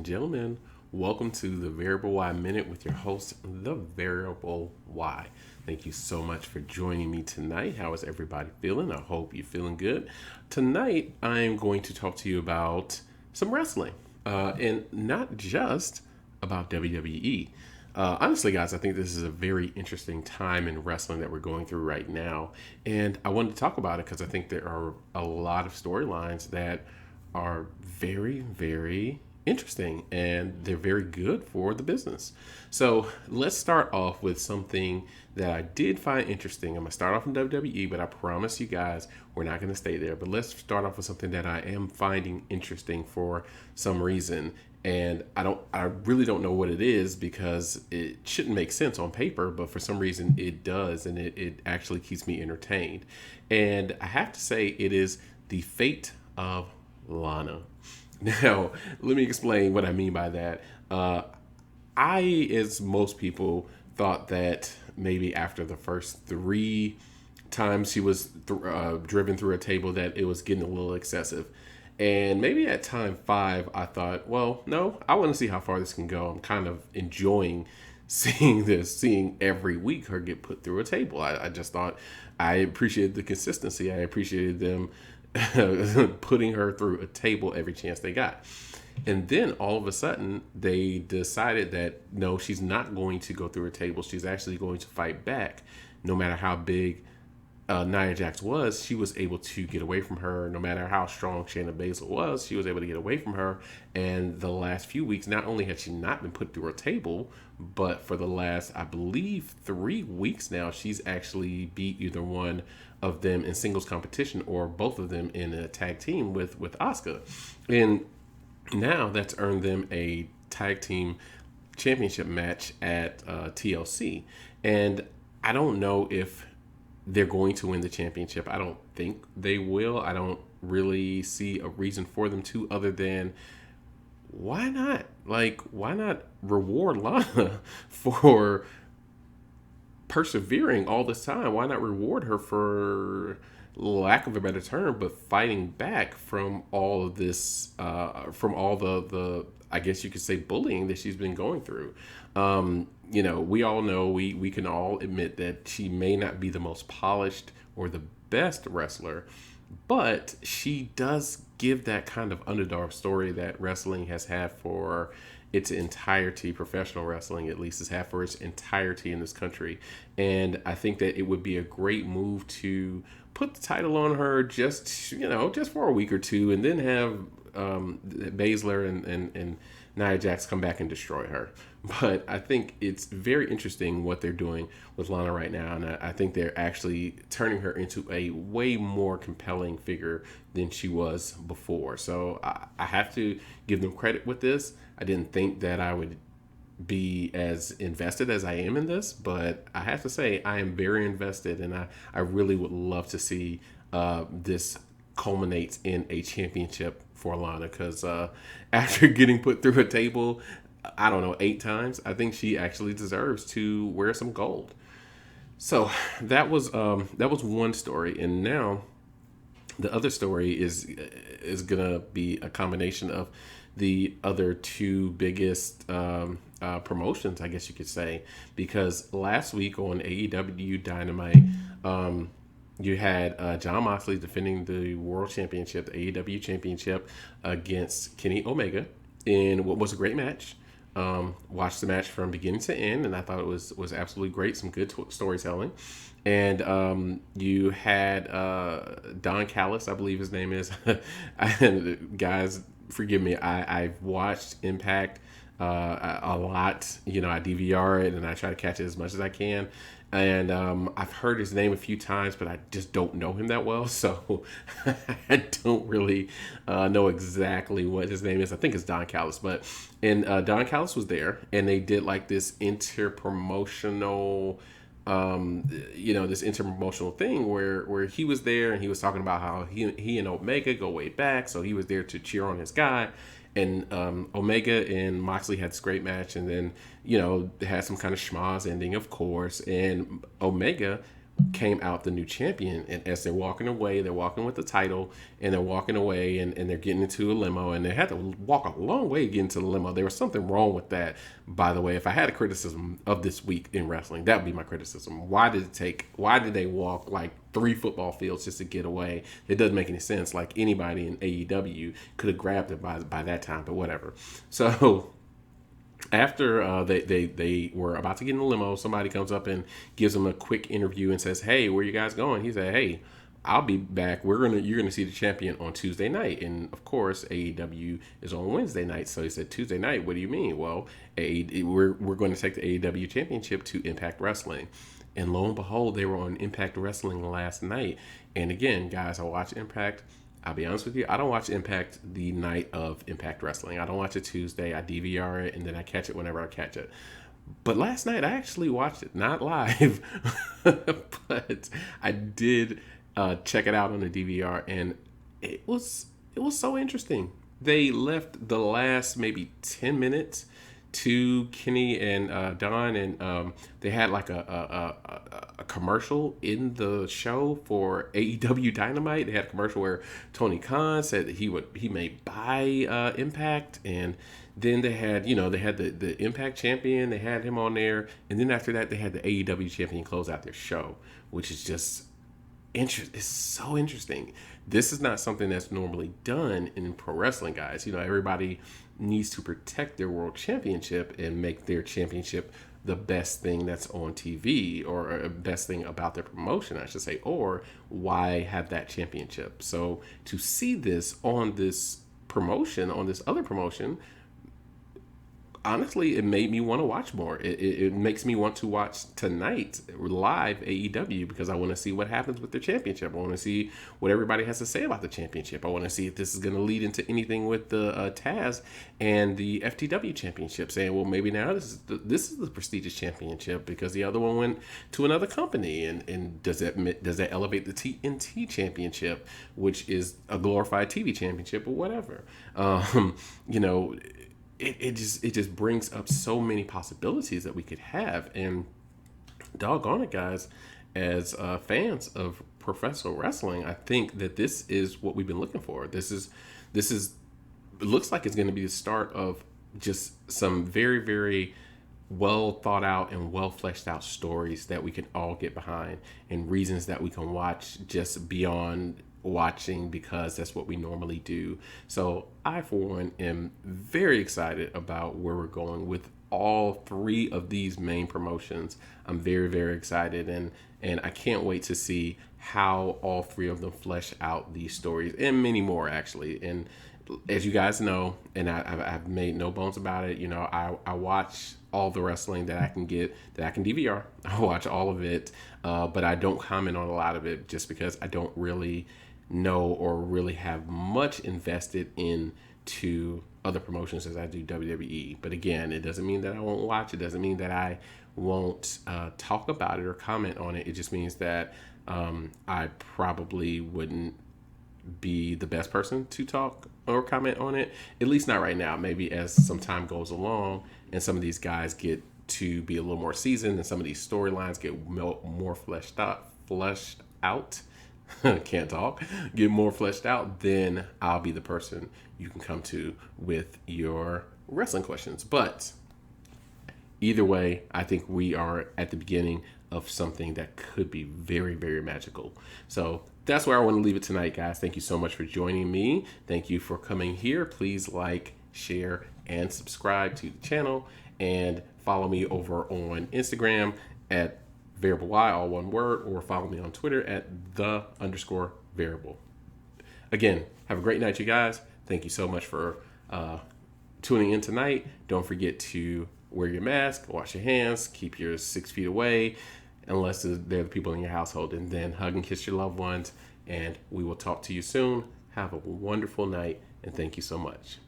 gentlemen, welcome to the Variable Y Minute with your host, The Variable Y. Thank you so much for joining me tonight. How is everybody feeling? I hope you're feeling good. Tonight, I'm going to talk to you about some wrestling, and not just about WWE. Honestly, guys, I think this is a very interesting time in wrestling that we're going through right now. And I wanted to talk about it because I think there are a lot of storylines that are very, very interesting and they're very good for the business. So let's start off with something that I did find interesting. I'm going to start off in WWE, but I promise you guys we're not going to stay there. But let's start off with something that I am finding interesting for some reason. And I really don't know what it is because it shouldn't make sense on paper, but for some reason it does, and it actually keeps me entertained. And I have to say, it is the fate of Lana. Now, let me explain what I mean by that. As most people, thought that maybe after the first three times she was driven through a table, that it was getting a little excessive. And maybe at time five, I thought, well, no, I want to see how far this can go. I'm kind of enjoying seeing every week her get put through a table. I just thought I appreciated the consistency. I appreciated them putting her through a table every chance they got. And then all of a sudden, they decided that no, she's not going to go through a table. She's actually going to fight back. No matter how big Nia Jax was, she was able to get away from her. No matter how strong Shayna Baszler was, she was able to get away from her. And the last few weeks, not only had she not been put through a table, but for the last, I believe, 3 weeks now, she's actually beat either one of them in singles competition or both of them in a tag team with Asuka. And now that's earned them a tag team championship match at TLC. And I don't know if they're going to win the championship. I don't think they will. I don't really see a reason for them to, other than why not? Like, why not reward Lana for persevering all this time? Why not reward her for lack of a better term, but fighting back from all of this, from all the I guess you could say bullying that she's been going through. We all know, we can all admit that she may not be the most polished or the best wrestler, but she does give that kind of underdog story that wrestling has had for its entirety. Professional wrestling, at least, has had for its entirety in this country. And I think that it would be a great move to put the title on her just for a week or two, and then have Baszler and Nia Jax come back and destroy her. But I think it's very interesting what they're doing with Lana right now, and I think they're actually turning her into a way more compelling figure than she was before. So I have to give them credit with this. I didn't think that I would be as invested as I am in this, but I have to say I am very invested, and I really would love to see this culminates in a championship for Lana, because after getting put through a table, I don't know, 8 times, I think she actually deserves to wear some gold. So that was one story, and now the other story is gonna be a combination of the other two biggest promotions, I guess you could say, because last week on AEW Dynamite, you had Jon Moxley defending the World Championship, the AEW Championship, against Kenny Omega in what was a great match. Watched the match from beginning to end, and I thought it was absolutely great. Some good storytelling. And you had Don Callis, I believe his name is. Guys, forgive me. I've watched Impact a lot. I DVR it and I try to catch it as much as I can. And I've heard his name a few times, but I just don't know him that well. So I don't really know exactly what his name is. I think it's Don Callis. And Don Callis was there, and they did like this interpromotional this interpromotional thing where he was there, and he was talking about how he and Omega go way back, so he was there to cheer on his guy. And Omega and Moxley had this great match, and then they had some kind of schmoz ending, of course. And Omega came out the new champion. And as they're walking away, they're walking with the title, and they're walking away, and they're getting into a limo, and they had to walk a long way to get into the limo. There was something wrong with that, by the way. If I had a criticism of this week in wrestling, that would be my criticism. Why did they walk like 3 football fields just to get away? It doesn't make any sense. Like, anybody in AEW could have grabbed it by that time, but whatever. So after they were about to get in the limo, somebody comes up and gives them a quick interview and says, "Hey, where you guys going?" He said, "Hey, I'll be back. You're gonna see the champion on Tuesday night." And of course, AEW is on Wednesday night. So he said, "Tuesday night? What do you mean?" "Well, we're going to take the AEW championship to Impact Wrestling." And lo and behold, they were on Impact Wrestling last night. And again, guys, I watch Impact. I'll be honest with you, I don't watch Impact the night of Impact Wrestling. I don't watch it Tuesday. I DVR it, and then I catch it whenever I catch it. But last night, I actually watched it, not live, but I did check it out on the DVR, and it was so interesting. They left the last maybe 10 minutes to Kenny and Don, and they had like a commercial in the show for AEW Dynamite. They had a commercial where Tony Khan said that he may buy Impact, and then they had the Impact champion. They had him on there, and then after that they had the AEW champion close out their show, which is just it's so interesting. This is not something that's normally done in pro wrestling, guys. Everybody needs to protect their world championship and make their championship the best thing that's on TV, or best thing about their promotion, I should say, or why have that championship. So to see this on this promotion, on this other promotion, honestly, it made me want to watch more. It makes me want to watch tonight live AEW, because I want to see what happens with the championship. I want to see what everybody has to say about the championship. I want to see if this is going to lead into anything with the Taz and the FTW championship, saying, well, maybe now this is the prestigious championship because the other one went to another company, and does that elevate the TNT championship, which is a glorified TV championship or whatever. It just brings up so many possibilities that we could have. And doggone it, guys, as fans of professional wrestling, I think that this is what we've been looking for. This is it looks like it's going to be the start of just some very, very well thought out and well fleshed out stories that we can all get behind, and reasons that we can watch just beyond watching because that's what we normally do. So I, for one, am very excited about where we're going with all 3 of these main promotions. I'm very, very excited, and I can't wait to see how all 3 of them flesh out these stories, and many more, actually. And as you guys know, and I've made no bones about it, I watch all the wrestling that I can get, that I can DVR. I watch all of it, but I don't comment on a lot of it just because I don't really know or really have much invested into other promotions as I do WWE. But again, it doesn't mean that I won't watch. It doesn't mean that I won't talk about it or comment on it. It just means that I probably wouldn't be the best person to talk or comment on it, at least not right now. Maybe as some time goes along and some of these guys get to be a little more seasoned and some of these storylines get more fleshed out can't talk, get more fleshed out, then I'll be the person you can come to with your wrestling questions. But either way, I think we are at the beginning of something that could be very, very magical. So that's where I want to leave it tonight, guys. Thank you so much for joining me. Thank you for coming here. Please like, share, and subscribe to the channel, and follow me over on Instagram at Variable Y, all one word, or follow me on Twitter at _variable. Again, have a great night, you guys. Thank you so much for tuning in tonight. Don't forget to wear your mask, wash your hands, keep your 6 feet away, unless they're the people in your household, and then hug and kiss your loved ones. And we will talk to you soon. Have a wonderful night, and thank you so much.